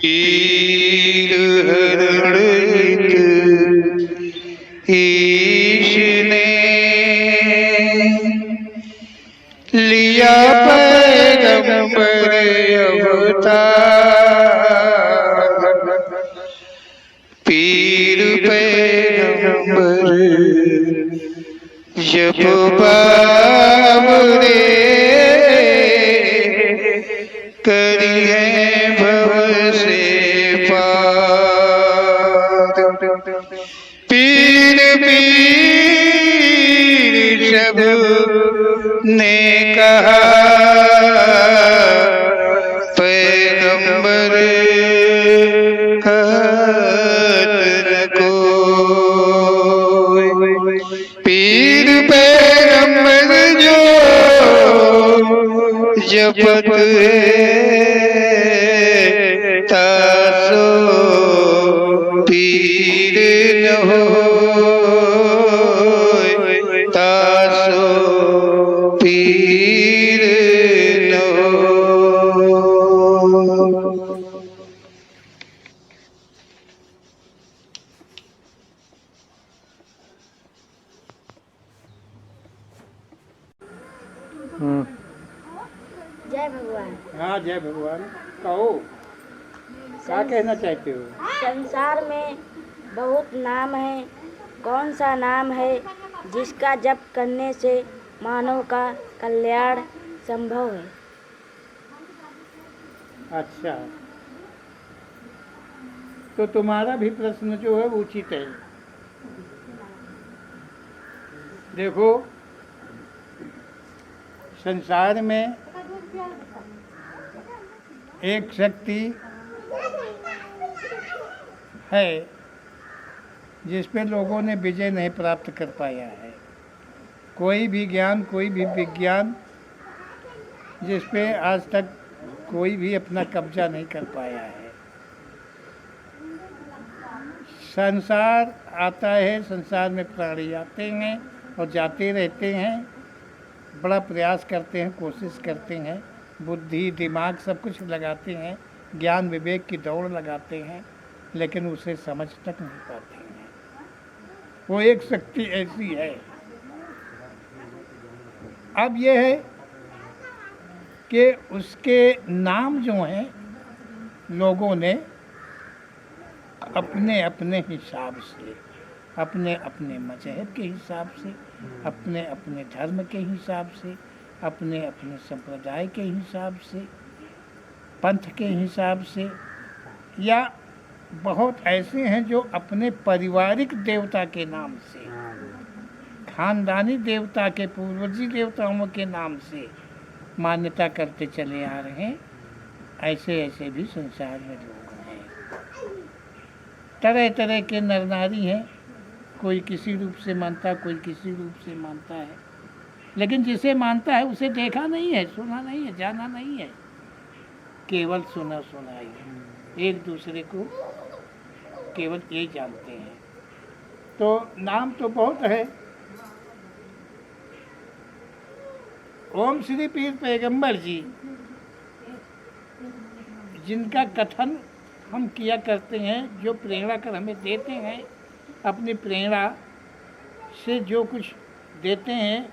पीर हरणित ईश ने लिया पैगंबर अवतार। पीर पैगंबर जब बाबरे करी है भव से पार। पीर पीर सब ने कहा पैगंबर कहत न कोई। पीर पैगंबर जो जपत है तासो पीर न होय, तासो पीर न होय। जय भगवान। हाँ, जय भगवान। कहो, क्या कहना चाहते हो? संसार में बहुत नाम है, कौन सा नाम है जिसका जप करने से मानव का कल्याण संभव है? अच्छा, तो तुम्हारा भी प्रश्न जो है वो उचित है। देखो, संसार में एक शक्ति है जिस पे लोगों ने विजय नहीं प्राप्त कर पाया है। कोई भी ज्ञान, कोई भी विज्ञान जिस पे आज तक कोई भी अपना कब्जा नहीं कर पाया है। संसार आता है, संसार में प्राणी आते हैं और जाते रहते हैं। बड़ा प्रयास करते हैं, कोशिश करते हैं, बुद्धि दिमाग सब कुछ लगाते हैं, ज्ञान विवेक की दौड़ लगाते हैं, लेकिन उसे समझ तक नहीं पाते हैं। वो एक शक्ति ऐसी है। अब यह है कि उसके नाम जो हैं लोगों ने अपने अपने हिसाब से, अपने अपने मजहब के हिसाब से, अपने अपने धर्म के हिसाब से, अपने अपने संप्रदाय के हिसाब से, पंथ के हिसाब से, या बहुत ऐसे हैं जो अपने पारिवारिक देवता के नाम से, खानदानी देवता के, पूर्वजी देवताओं के नाम से मान्यता करते चले आ रहे हैं। ऐसे ऐसे भी संसार में लोग हैं। तरह तरह के नर नारी हैं, कोई किसी रूप से मानता, कोई किसी रूप से मानता है, लेकिन जिसे मानता है उसे देखा नहीं है, सुना नहीं है, जाना नहीं है, केवल सुना सुना ही है। एक दूसरे को केवल यही जानते हैं। तो नाम तो बहुत है। ओम श्री पीर पैगंबर जी, जिनका कथन हम किया करते हैं, जो प्रेरणा कर हमें देते हैं, अपनी प्रेरणा से जो कुछ देते हैं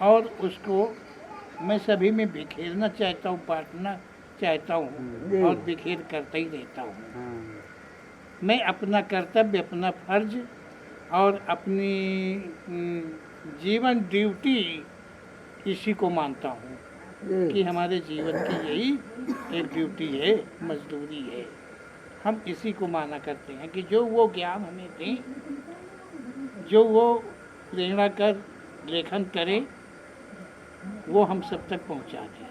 और उसको मैं सभी में बिखेरना चाहता हूँ, बांटना चाहता हूँ और बिखेर करता ही रहता हूँ। मैं अपना कर्तव्य, अपना फर्ज और अपनी जीवन ड्यूटी इसी को मानता हूँ कि हमारे जीवन की यही एक ड्यूटी है, मजदूरी है। हम इसी को माना करते हैं कि जो वो ज्ञान हमें दें, जो वो प्रेरणा कर लेखन करें, वो हम सब तक पहुंचा दें।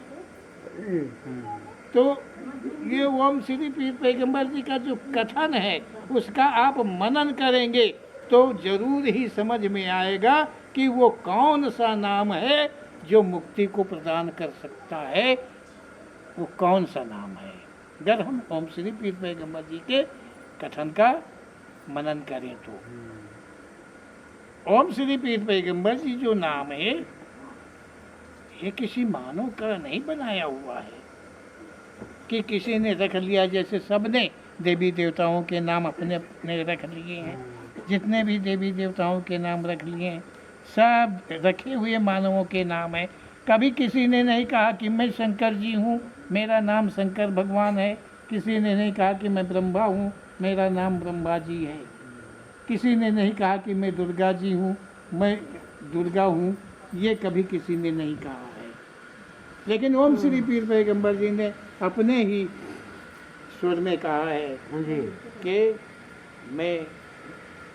तो ये ओम श्री पीर पैगंबर जी का जो कथन है, उसका आप मनन करेंगे तो जरूर ही समझ में आएगा कि वो कौन सा नाम है जो मुक्ति को प्रदान कर सकता है। वो कौन सा नाम है? अगर हम ओम श्री पीर पैगंबर जी के कथन का मनन करें तो ओम श्री पीर पैगंबर जी जो नाम है, ये किसी मानव का नहीं बनाया हुआ है। कि किसी ने रख लिया, जैसे सबने देवी देवताओं के नाम अपने अपने रख लिए हैं, जितने भी देवी देवताओं के नाम रख लिए हैं सब रखे हुए मानवों के नाम है। कभी किसी ने नहीं कहा कि मैं शंकर जी हूँ, मेरा नाम शंकर भगवान है। किसी ने नहीं कहा कि मैं ब्रह्मा हूँ, मेरा नाम ब्रह्मा जी है। किसी ने नहीं कहा कि मैं दुर्गा जी हूँ, मैं दुर्गा हूँ। ये कभी किसी ने नहीं कहा है। लेकिन ओम श्री पीर पैगंबर जी ने अपने ही स्वर में कहा है कि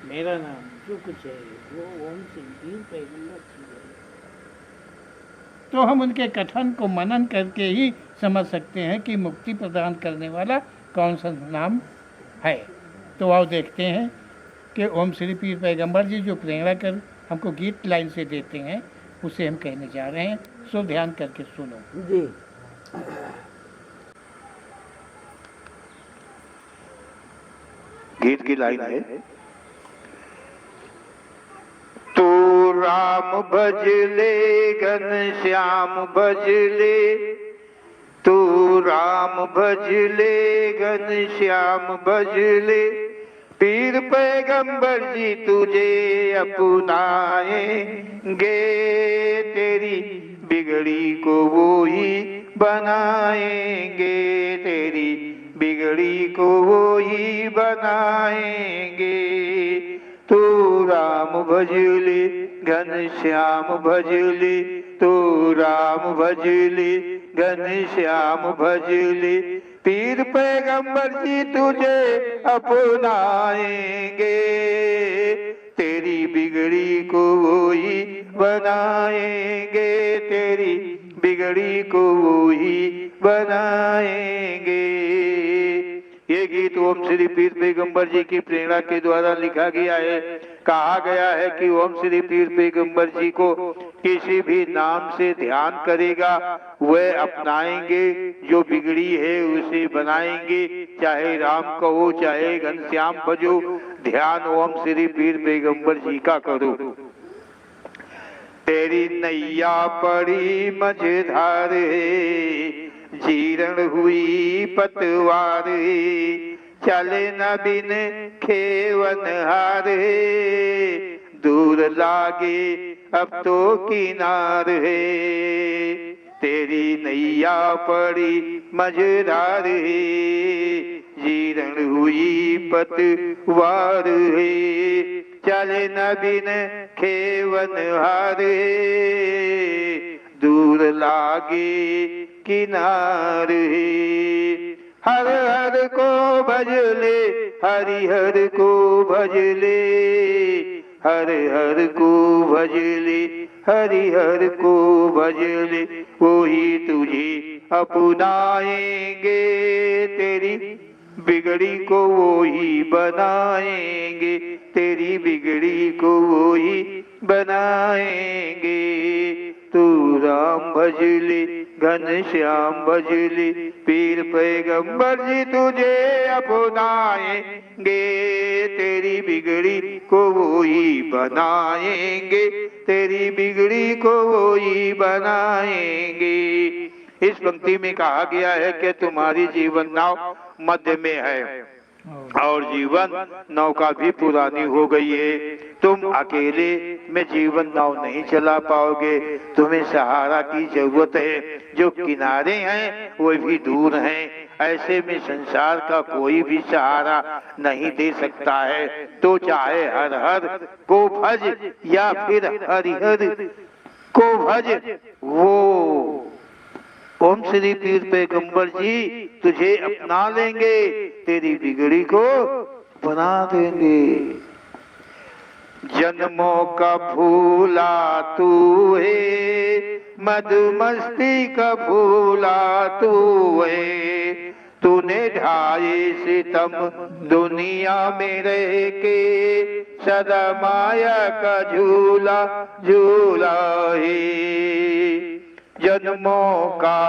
मेरा नाम जो कुछ है वो ओम श्री पीर पैगंबर जी है। तो हम उनके कथन को मनन करके ही समझ सकते हैं कि मुक्ति प्रदान करने वाला कौन सा नाम है। तो आओ देखते हैं कि ओम श्री पीर पैगंबर जी जो प्रेरणा कर हमको गीत लाइन से देते हैं उसे हम कहने जा रहे हैं। सो ध्यान करके सुनो जी। गीत की लाइन है, तू राम भज ले घनश्याम भज ले, तू राम भज ले घनश्याम भज ले, पीर पैगंबर जी तुझे अपनाएंगे, तेरी बिगड़ी को वो ही बनाएंगे, तेरी बिगड़ी को वो ही बनाएंगे। तू राम भज ले घनश्याम भज ले, तू राम भज ले घनश्याम भज ले, पीर पैगंबर जी तुझे अपनाएंगे, तेरी बिगड़ी को वो ही बनाएंगे, तेरी बिगड़ी को वो ही बनाएंगे। ये गीत ओम श्री पीर पैगंबर जी की प्रेरणा के द्वारा लिखा गया है। कहा गया है कि ओम श्री पीर पैगंबर जी को किसी भी नाम से ध्यान करेगा वह अपनाएंगे, जो बिगड़ी है उसे बनाएंगे। चाहे राम कहो चाहे घनश्याम भजो, ध्यान ओम श्री पीर पैगंबर जी का करो। तेरी नैया पड़ी मझधार है, जीर्ण हुई पतवार है, चले न बिन खेवन हार है, दूर लागे अब तो किनार है, तेरी नैया पड़ी मझधार है, जीर्ण हुई पतवार है, चले न बिन खेवन हार है, दूर लागे किनार है। हर हर को भज ले, हरि हर को भज ले, हर हर को भज ले, हरि हर को भज ले, वही तुझे अपनाएंगे, तेरी बिगड़ी को वो ही बनाएंगे, तेरी बिगड़ी को वो ही बनाएंगे। तू राम भज ले घनश्याम भज ले, पीर पैगंबर जी तुझे अपनाएंगे, तेरी बिगड़ी को वो ही बनाएंगे, तेरी बिगड़ी को वो ही बनाएंगे। इस पंक्ति में कहा गया है कि तुम्हारी जीवन नाव मध्य में है और जीवन नौका भी पुरानी हो गई है। तुम अकेले में जीवन नाव नहीं चला पाओगे, तुम्हें सहारा की जरूरत है। जो किनारे हैं वो भी दूर हैं, ऐसे में संसार का कोई भी सहारा नहीं दे सकता है। तो चाहे हर हर को भज या फिर हरिहर को भज, वो ओम श्री पीर पैगंबर जी तुझे अपना लेंगे, तेरी बिगड़ी को बना देंगे। जन्मों का भूला तू है, मधुमस्ती का भूला तू है, तूने ढाए सितम दुनिया में रह के, सदा माया का झूला झूला है। जन्मों का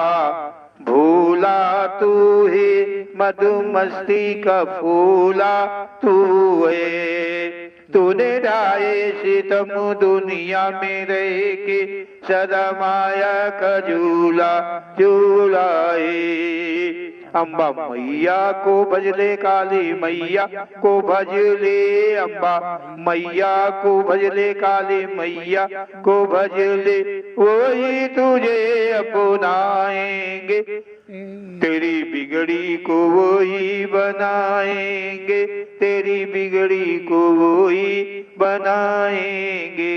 भूला तू है, मधुमस्ती का फूला तू है, तूने ढाए सितम दुनिया में रह के, सदा माया का झूला झूला है। अम्बा मैया को भज ले, काली मैया को भज ले, अम्बा मैया को भज ले, काली मैया को भज ले, वही तुझे अपनाएंगे, तेरी बिगड़ी को वही बनाएंगे, तेरी बिगड़ी को वही बनाएंगे।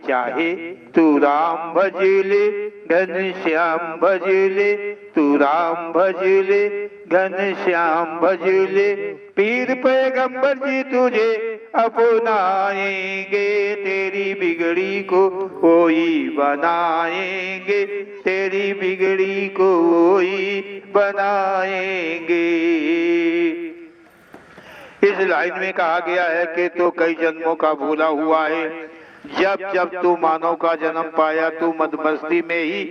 चाहे तू राम भज ले, घनश्याम भज ले, तू राम भज ले, घनश्याम भज ले, पीर पैगंबर जी तुझे अपनाएंगे, तेरी बिगड़ी को कोई बनाएंगे, तेरी बिगड़ी को कोई बनाएंगे। इस लाइन में कहा गया है कि तो कई जन्मों का भूला हुआ है, जब जब तू मानव का जन्म पाया तू मदमस्ती में ही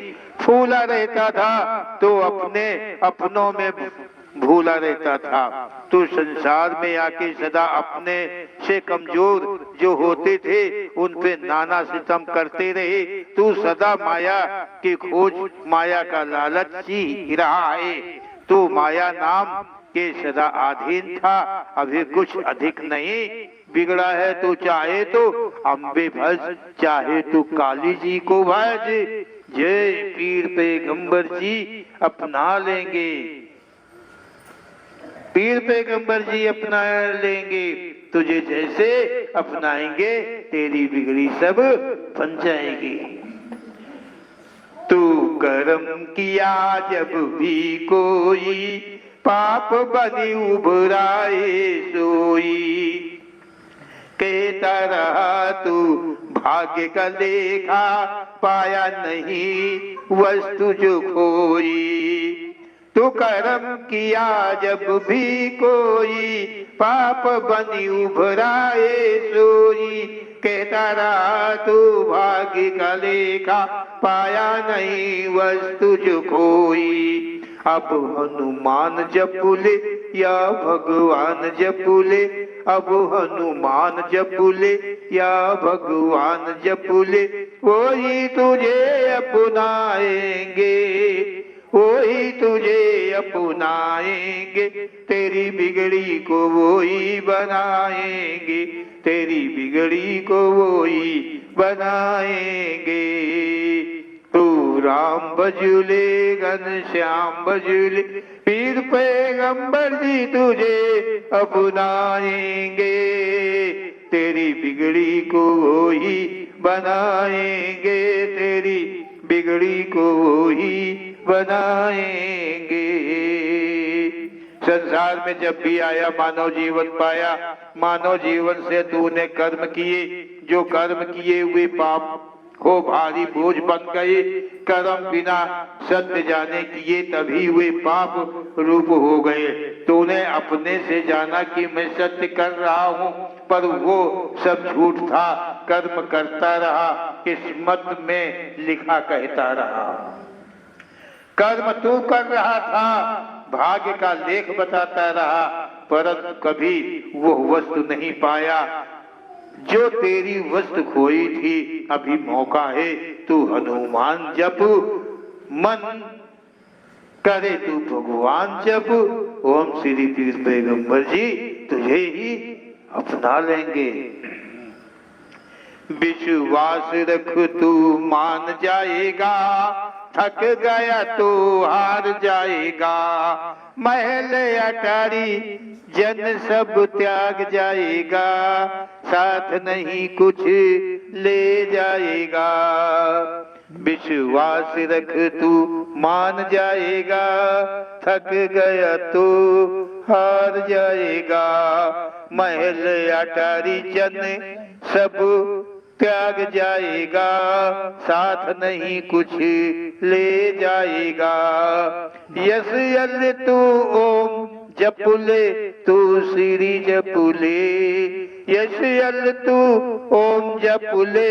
फूला रहता था, तो अपने अपनों में भूला रहता था। तू संसार में आके सदा अपने से कमजोर जो होते थे उन पे नाना सितम करते रहे। तू सदा माया की खोज, माया का लालच ही रहा है। तू माया नाम के सदा अधीन था, अभी कुछ अधिक नहीं बिगड़ा है। तो चाहे तो अम्बे भज, चाहे तो काली जी को भज, जय पीर पैगंबर जी अपना लेंगे, पीर पैगंबर जी अपना लेंगे, तुझे जैसे अपनाएंगे तेरी बिगड़ी सब बन जाएगी। तू कर्म किया जब भी कोई, पाप बनी उभराए सोई, कहता रहा तू भाग्य का लेखा, पाया नहीं वस्तु जो खोई। तू कर्म किया जब भी कोई, पाप बनी उभराए सोई, कहता रहा तू भाग्य का लेखा, पाया नहीं वस्तु जो खोई। अब हनुमान जपुले या भगवान जपुले, अब हनुमान जपुले या भगवान जपुले, वही तुझे अपनाएंगे, वही तुझे अपनाएंगे, तेरी बिगड़ी को वही बनाएंगे, तेरी बिगड़ी को वही बनाएंगे। तू राम भजले, घनश्याम भजले, पीर पैगंबर जी तुझे अपनाएंगे, तेरी बिगड़ी को वही बनाएंगे, तेरी बिगड़ी को वही बनाएंगे। संसार में जब भी आया मानव जीवन पाया, मानव जीवन से तूने कर्म किए, जो कर्म किए हुए पाप को भारी बोझ बन गए। कर्म बिना सत्य जाने किए तभी वे पाप रूप हो गए। तूने अपने से जाना कि मैं सत्य कर रहा हूँ, पर वो सब झूठ था। कर्म करता रहा, किस्मत में लिखा कहता रहा। कर्म तू कर रहा था, भाग्य का लेख बताता रहा, परंतु कभी वो वस्तु नहीं पाया जो तेरी वस्तु खोई थी। अभी मौका है, तू हनुमान जप, मन करे तू भगवान जप। ओम श्री पीर पैगंबर जी तुझे ही अपना लेंगे। विश्वास रख तू मान जाएगा, थक गया तो हार जाएगा। महल अटारी जन सब त्याग जाएगा, साथ नहीं कुछ ले जाएगा। विश्वास रख तू मान जाएगा, थक गया तो हार जाएगा। महल अटारी जन सब त्याग जाएगा, साथ नहीं कुछ ले जाएगा। यस यल तू ओम जपुले, तू श्री जपुले। यस यल तू ओम जपुले,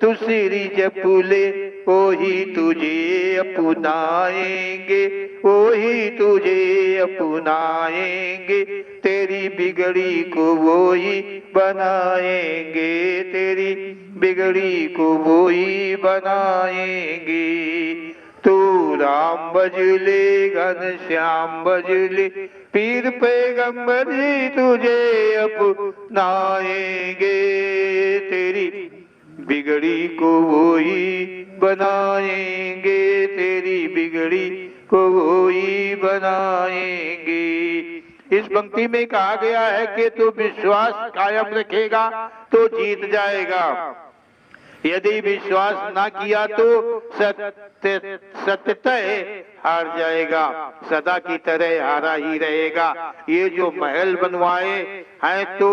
तू श्री जपुले। वही तुझे अपनाएंगे, वही तुझे अपनाएंगे, तेरी बिगड़ी को वही बनाएंगे, तेरी बिगड़ी को वही बनाएंगे। तू राम भजले घनश्याम भजले पीर पैगंबर जी तुझे अपनाएंगे तेरी बिगड़ी को वही बनाएंगे तेरी बिगड़ी को वही बनाएंगे। इस पंक्ति में कहा गया है कि तू विश्वास कायम रखेगा तो जीत जाएगा, यदि विश्वास ना किया तो सत्यतः हार जाएगा, सदा की तरह हारा ही रहेगा। ये जो महल बनवाए हैं तो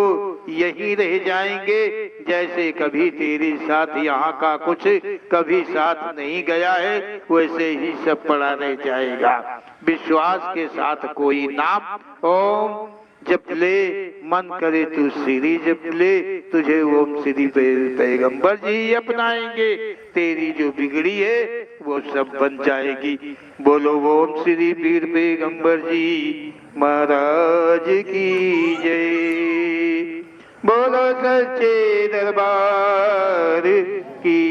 यही रह जाएंगे, जैसे कभी तेरे साथ यहाँ का कुछ कभी साथ नहीं गया है वैसे ही सब पड़ा रह जाएगा। विश्वास के साथ कोई नाम ओम जप ले, मन करे तू श्री जप ले, तुझे ओम श्री पैगंबर जी अपनाएंगे, तेरी जो बिगड़ी है वो सब बन जाएगी। बोलो ओम श्री पीर पैगंबर जी महाराज की जय, बोलो सच्चे दरबार की